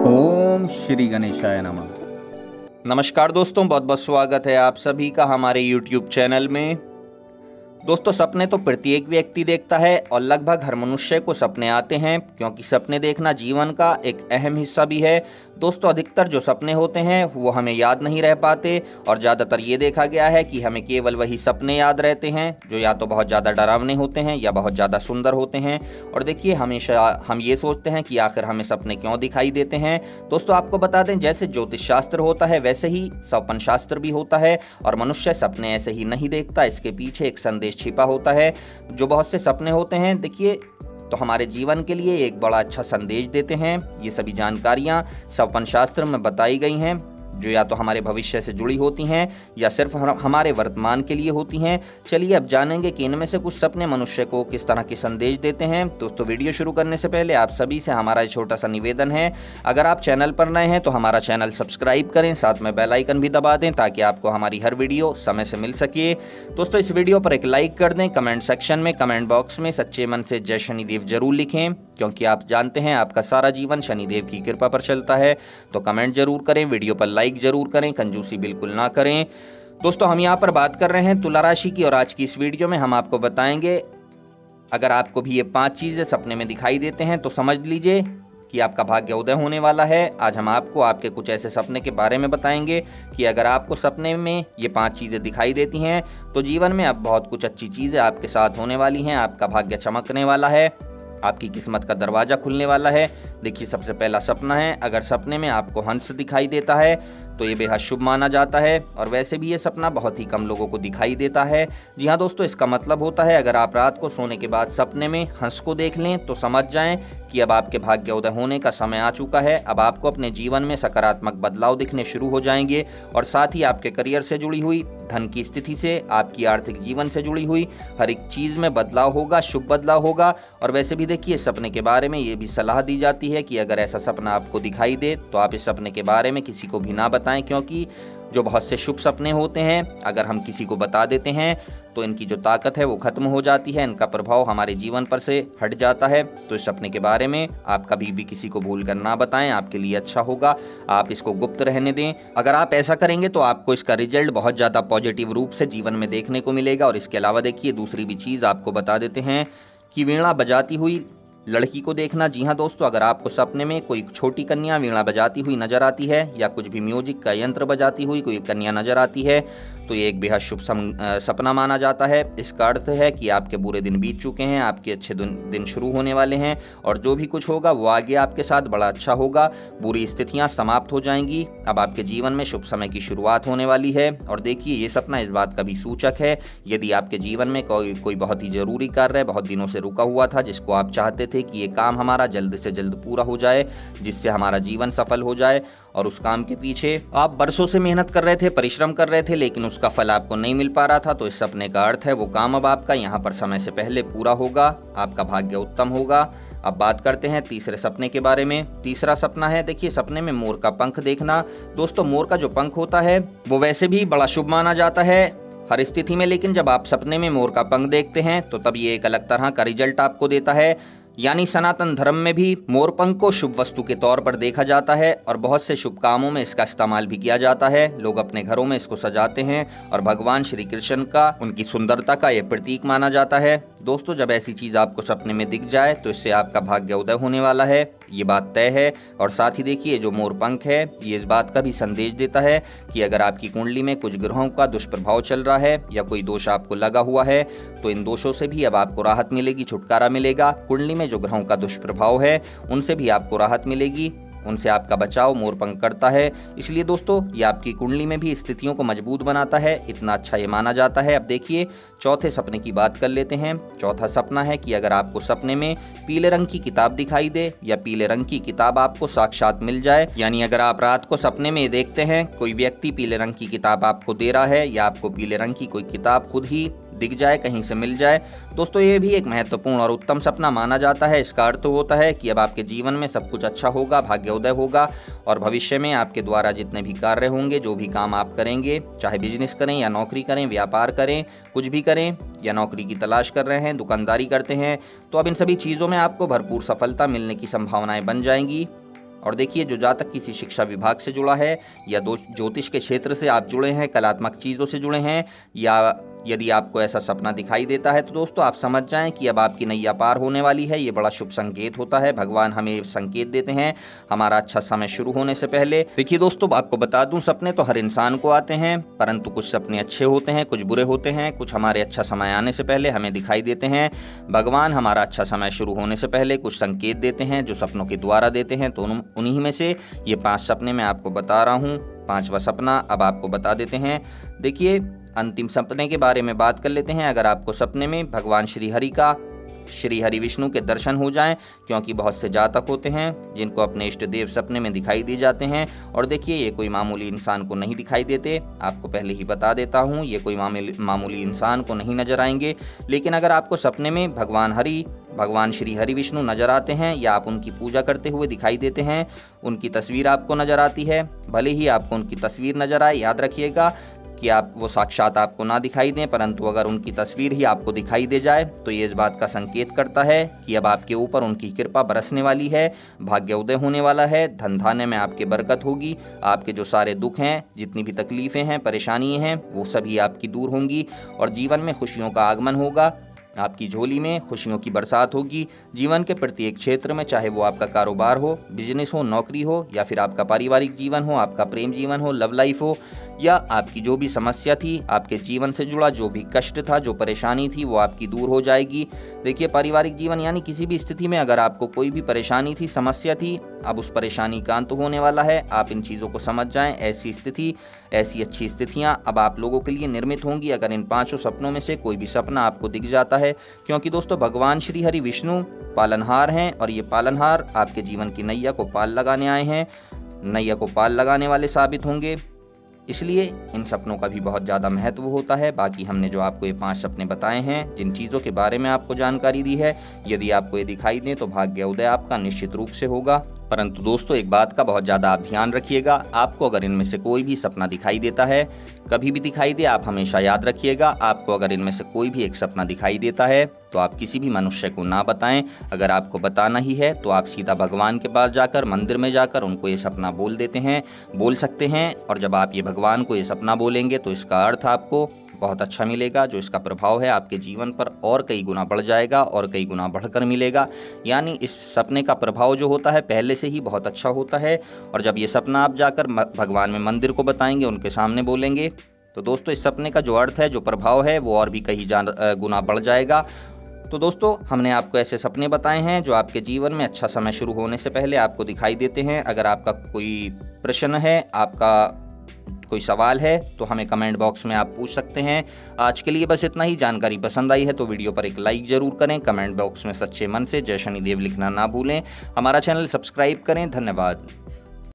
ओम श्री गणेशाय नमः। नमस्कार दोस्तों, बहुत बहुत स्वागत है आप सभी का हमारे YouTube चैनल में। दोस्तों, सपने तो प्रत्येक व्यक्ति देखता है और लगभग हर मनुष्य को सपने आते हैं, क्योंकि सपने देखना जीवन का एक अहम हिस्सा भी है। दोस्तों, अधिकतर जो सपने होते हैं वो हमें याद नहीं रह पाते और ज़्यादातर ये देखा गया है कि हमें केवल वही सपने याद रहते हैं जो या तो बहुत ज़्यादा डरावने होते हैं या बहुत ज़्यादा सुंदर होते हैं। और देखिए, हमेशा हम ये सोचते हैं कि आखिर हमें सपने क्यों दिखाई देते हैं। दोस्तों, आपको बता दें, जैसे ज्योतिष शास्त्र होता है वैसे ही स्वप्न शास्त्र भी होता है और मनुष्य सपने ऐसे ही नहीं देखता, इसके पीछे एक संदेश छिपा होता है। जो बहुत से सपने होते हैं, देखिए, तो हमारे जीवन के लिए एक बड़ा अच्छा संदेश देते हैं। ये सभी जानकारियां स्वप्न शास्त्र में बताई गई हैं, जो या तो हमारे भविष्य से जुड़ी होती हैं या सिर्फ हमारे वर्तमान के लिए होती हैं। चलिए अब जानेंगे कि इनमें से कुछ सपने मनुष्य को किस तरह के संदेश देते हैं। दोस्तों, वीडियो शुरू करने से पहले आप सभी से हमारा एक छोटा सा निवेदन है, अगर आप चैनल पर नए हैं तो हमारा चैनल सब्सक्राइब करें, साथ में बेल आइकन भी दबा दें ताकि आपको हमारी हर वीडियो समय से मिल सके। दोस्तों, इस वीडियो पर एक लाइक कर दें, कमेंट सेक्शन में कमेंट बॉक्स में सच्चे मन से जय शनिदेव जरूर लिखें, क्योंकि आप जानते हैं आपका सारा जीवन शनिदेव की कृपा पर चलता है। तो कमेंट जरूर करें, वीडियो पर लाइक जरूर करें, कंजूसी बिल्कुल ना करें। दोस्तों, हम यहाँ पर बात कर रहे हैं तुला राशि की और आज की इस वीडियो में हम आपको बताएंगे, अगर आपको भी ये 5 चीज़ें सपने में दिखाई देते हैं तो समझ लीजिए कि आपका भाग्य उदय होने वाला है। आज हम आपको आपके कुछ ऐसे सपने के बारे में बताएंगे कि अगर आपको सपने में ये 5 चीज़ें दिखाई देती हैं तो जीवन में अब बहुत कुछ अच्छी चीज़ें आपके साथ होने वाली हैं, आपका भाग्य चमकने वाला है, आपकी किस्मत का दरवाज़ा खुलने वाला है। देखिए, सबसे पहला सपना है, अगर सपने में आपको हंस दिखाई देता है तो ये बेहद शुभ माना जाता है और वैसे भी ये सपना बहुत ही कम लोगों को दिखाई देता है। जी हाँ दोस्तों, इसका मतलब होता है अगर आप रात को सोने के बाद सपने में हंस को देख लें तो समझ जाएं कि अब आपके भाग्य उदय होने का समय आ चुका है। अब आपको अपने जीवन में सकारात्मक बदलाव दिखने शुरू हो जाएंगे और साथ ही आपके करियर से जुड़ी हुई, धन की स्थिति से, आपकी आर्थिक जीवन से जुड़ी हुई हर एक चीज़ में बदलाव होगा, शुभ बदलाव होगा। और वैसे भी देखिए, सपने के बारे में ये भी सलाह दी जाती है कि अगर ऐसा सपना आपको दिखाई दे तो आप इस सपने के बारे में किसी को भी ना बताएं, क्योंकि जो बहुत से शुभ सपने होते हैं अगर हम किसी को बता देते हैं तो इनकी जो ताकत है वो खत्म हो जाती है, इनका प्रभाव हमारे जीवन पर से हट जाता है। तो इस सपने के बारे में आप कभी भी किसी को भूल कर ना बताएं, आपके लिए अच्छा होगा, आप इसको गुप्त रहने दें। अगर आप ऐसा करेंगे तो आपको इसका रिजल्ट बहुत ज़्यादा पॉजिटिव रूप से जीवन में देखने को मिलेगा। और इसके अलावा देखिए, दूसरी भी चीज़ आपको बता देते हैं कि वीणा बजाती हुई लड़की को देखना। जी हाँ दोस्तों, अगर आपको सपने में कोई छोटी कन्या वीणा बजाती हुई नजर आती है या कुछ भी म्यूजिक का यंत्र बजाती हुई कोई कन्या नजर आती है तो ये एक बेहद शुभ सपना माना जाता है। इसका अर्थ है कि आपके बुरे दिन बीत चुके हैं, आपके अच्छे दिन शुरू होने वाले हैं और जो भी कुछ होगा वो आगे आपके साथ बड़ा अच्छा होगा। बुरी स्थितियां समाप्त हो जाएंगी, अब आपके जीवन में शुभ समय की शुरुआत होने वाली है। और देखिए, ये सपना इस बात का भी सूचक है, यदि आपके जीवन में कोई बहुत ही जरूरी कार्य बहुत दिनों से रुका हुआ था, जिसको आप चाहते थे कि ये काम हमारा जल्द से जल्द पूरा हो जाए, जिससे हमारा जीवन सफल हो जाए, और उस काम के पीछे आप बरसों से मेहनत कर रहे थे, परिश्रम कर रहे थे, लेकिन उसका फल आपको नहीं मिल पा रहा था, तो इस सपने का अर्थ है वो काम अब आपका यहाँ पर समय से पहले पूरा होगा, आपका भाग्य उत्तम होगा। अब बात करते हैं तीसरे सपने के बारे में। तीसरा सपना है, देखिए, सपने में मोर का पंख देखना। दोस्तों, मोर का जो पंख होता है वो वैसे भी बड़ा शुभ माना जाता है हर स्थिति में, लेकिन जब आप सपने में मोर का पंख देखते हैं तो तब ये एक अलग तरह का रिजल्ट आपको देता है। यानी सनातन धर्म में भी मोरपंख को शुभ वस्तु के तौर पर देखा जाता है और बहुत से शुभ कामों में इसका इस्तेमाल भी किया जाता है। लोग अपने घरों में इसको सजाते हैं और भगवान श्री कृष्ण का, उनकी सुंदरता का यह प्रतीक माना जाता है। दोस्तों, जब ऐसी चीज़ आपको सपने में दिख जाए तो इससे आपका भाग्य उदय होने वाला है, ये बात तय है। और साथ ही देखिए, जो मोरपंख है ये इस बात का भी संदेश देता है कि अगर आपकी कुंडली में कुछ ग्रहों का दुष्प्रभाव चल रहा है या कोई दोष आपको लगा हुआ है तो इन दोषों से भी अब आपको राहत मिलेगी, छुटकारा मिलेगा। कुंडली में जो ग्रहों का दुष्प्रभाव है उनसे भी आपको राहत मिलेगी, उनसे आपका बचाव मोरपंख करता है। इसलिए दोस्तों, ये आपकी कुंडली में भी स्थितियों को मजबूत बनाता है, इतना अच्छा ये माना जाता है। अब देखिए, चौथे सपने की बात कर लेते हैं। चौथा सपना है कि अगर आपको सपने में पीले रंग की किताब दिखाई दे या पीले रंग की किताब आपको साक्षात मिल जाए, यानी अगर आप रात को सपने में देखते हैं कोई व्यक्ति पीले रंग की किताब आपको दे रहा है या आपको पीले रंग की कोई किताब खुद ही दिख जाए, कहीं से मिल जाए, दोस्तों ये भी एक महत्वपूर्ण और उत्तम सपना माना जाता है। इसका अर्थ होता है कि अब आपके जीवन में सब कुछ अच्छा होगा, भाग्योदय होगा और भविष्य में आपके द्वारा जितने भी कार्य होंगे, जो भी काम आप करेंगे, चाहे बिजनेस करें या नौकरी करें, व्यापार करें, कुछ भी करें या नौकरी की तलाश कर रहे हैं, दुकानदारी करते हैं, तो अब इन सभी चीज़ों में आपको भरपूर सफलता मिलने की संभावनाएं बन जाएंगी। और देखिए, जो जातक किसी शिक्षा विभाग से जुड़ा है या ज्योतिष के क्षेत्र से आप जुड़े हैं, कलात्मक चीज़ों से जुड़े हैं, या यदि आपको ऐसा सपना दिखाई देता है तो दोस्तों आप समझ जाएं कि अब आपकी नैया पार होने वाली है। ये बड़ा शुभ संकेत होता है। भगवान हमें संकेत देते हैं हमारा अच्छा समय शुरू होने से पहले। देखिए दोस्तों, आपको बता दूं, सपने तो हर इंसान को आते हैं, परंतु कुछ सपने अच्छे होते हैं, कुछ बुरे होते हैं, कुछ हमारे अच्छा समय आने से पहले हमें दिखाई देते हैं। भगवान हमारा अच्छा समय शुरू होने से पहले कुछ संकेत देते हैं जो सपनों के द्वारा देते हैं। तो उन्हीं में से ये 5 सपने मैं आपको बता रहा हूँ। 5वां सपना अब आपको बता देते हैं। देखिए, अंतिम सपने के बारे में बात कर लेते हैं। अगर आपको सपने में भगवान श्री हरि विष्णु के दर्शन हो जाएं, क्योंकि बहुत से जातक होते हैं जिनको अपने इष्ट देव सपने में दिखाई दे जाते हैं। और देखिए, ये कोई मामूली इंसान को नहीं दिखाई देते, आपको पहले ही बता देता हूँ, ये कोई मामूली इंसान को नहीं नजर आएंगे। लेकिन अगर आपको सपने में भगवान श्री हरि विष्णु नजर आते हैं या आप उनकी पूजा करते हुए दिखाई देते हैं, उनकी तस्वीर आपको नजर आती है, भले ही आपको उनकी तस्वीर नजर आए, याद रखिएगा कि आप वो साक्षात आपको ना दिखाई दें, परंतु अगर उनकी तस्वीर ही आपको दिखाई दे जाए तो ये इस बात का संकेत करता है कि अब आपके ऊपर उनकी कृपा बरसने वाली है, भाग्योदय होने वाला है, धन धान्य में आपके बरकत होगी, आपके जो सारे दुख हैं, जितनी भी तकलीफ़ें हैं, परेशानियाँ हैं, वो सभी आपकी दूर होंगी और जीवन में खुशियों का आगमन होगा। आपकी झोली में खुशियों की बरसात होगी। जीवन के प्रत्येक क्षेत्र में, चाहे वो आपका कारोबार हो, बिजनेस हो, नौकरी हो, या फिर आपका पारिवारिक जीवन हो, आपका प्रेम जीवन हो, लव लाइफ हो, या आपकी जो भी समस्या थी, आपके जीवन से जुड़ा जो भी कष्ट था, जो परेशानी थी, वो आपकी दूर हो जाएगी। देखिए, पारिवारिक जीवन यानी किसी भी स्थिति में अगर आपको कोई भी परेशानी थी, समस्या थी, अब उस परेशानी का अंत होने वाला है। आप इन चीज़ों को समझ जाएं। ऐसी अच्छी स्थितियां अब आप लोगों के लिए निर्मित होंगी अगर इन 5 सपनों में से कोई भी सपना आपको दिख जाता है, क्योंकि दोस्तों भगवान श्री हरि विष्णु पालनहार हैं और ये पालनहार आपके जीवन की नैया को पाल लगाने आए हैं, नैया को पाल लगाने वाले साबित होंगे। इसलिए इन सपनों का भी बहुत ज़्यादा महत्व होता है। बाकी हमने जो आपको ये 5 सपने बताए हैं, जिन चीज़ों के बारे में आपको जानकारी दी है, यदि आपको ये दिखाई दें तो भाग्योदय आपका निश्चित रूप से होगा। परंतु दोस्तों, एक बात का बहुत ज़्यादा आप ध्यान रखिएगा, आपको अगर इनमें से कोई भी सपना दिखाई देता है, कभी भी दिखाई दे, आप हमेशा याद रखिएगा, आपको अगर इनमें से कोई भी एक सपना दिखाई देता है तो आप किसी भी मनुष्य को ना बताएं। अगर आपको बताना ही है तो आप सीधा भगवान के पास जाकर, मंदिर में जाकर उनको ये सपना बोल सकते हैं। और जब आप ये भगवान को ये सपना बोलेंगे तो इसका अर्थ आपको बहुत अच्छा मिलेगा। जो इसका प्रभाव है आपके जीवन पर और कई गुना बढ़ जाएगा और कई गुना बढ़कर मिलेगा। यानी इस सपने का प्रभाव जो होता है पहले से ही बहुत अच्छा होता है। और जब ये सपना आप जाकर भगवान में मंदिर को बताएंगे, उनके सामने बोलेंगे, तो दोस्तों इस सपने का जो अर्थ है, जो प्रभाव है, वो और भी कई गुना बढ़ जाएगा। तो दोस्तों, हमने आपको ऐसे सपने बताए हैं जो आपके जीवन में अच्छा समय शुरू होने से पहले आपको दिखाई देते हैं। अगर आपका कोई प्रश्न है, आपका कोई सवाल है, तो हमें कमेंट बॉक्स में आप पूछ सकते हैं। आज के लिए बस इतना ही। जानकारी पसंद आई है तो वीडियो पर एक लाइक जरूर करें। कमेंट बॉक्स में सच्चे मन से जय शनिदेव लिखना ना भूलें। हमारा चैनल सब्सक्राइब करें। धन्यवाद।